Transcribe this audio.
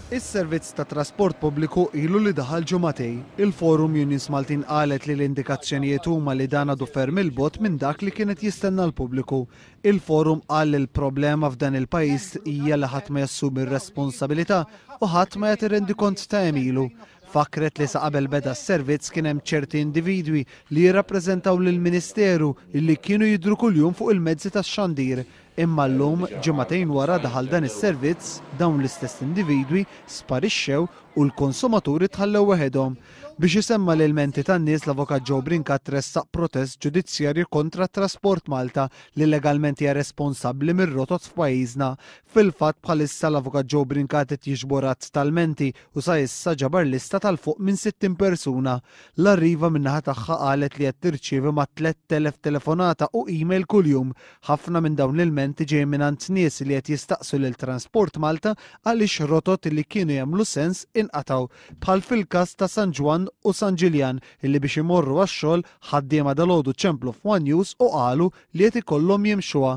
Is-servizz ta' trasport pubbliku ilu li daħal ġumatej. Il-Forum Unions Maltin qalet li l-indikazzjonijiet huma li dan għadu ferm il-bot minn dak li kienet jistenna l-pubbliku. Il-Forum qal li l-problema f'dan il-pajjiż hija li ħadd ma jassumi r-responsabilità u ħadd ma jagħti rendikont ta' emilu. Fakret li sa qabel beda s-servizz kien hemm ċerti individwi li jirrappreżentaw lill-Ministeru illi kienu jidhru kuljum fuq il-mezzi tax-xandir. Imma llum ġimagħtejn wara daħal dan is-servizz dawn l-istess individwi sparixxew u l-konsumaturi tħallew weħedhom. Biex isemma l-elementi tan-nies l-Avukat Joe Brincat tressaq protest ġudizzjarju kontra Trasport Malta li legalment hija responsabbli mir-rotot f'pajjiżna. Fil-fatt bħalissa l-Avukat Joe Brincat qed jiġbor att tal-menti u sa issa ġabar lista tal-fuq minn 60 persuna. L-arriva min-naħa tagħha qalet li qed tirċievi ma' 3000 telefonata u email kuljum. Ħafna minn dawn l-elementi ġej mingħand nies li qed jistaqsu lil Transport Malta għaliex rotot li kienu jagħmlu sens inqataw bħal fil-każ ta' San Ġwan u San Ġiljan illi biex imorru għax-xogħol ħaddiema dalgħodu ċemplu f'One News u qalu li qed ikollhom jimxuha.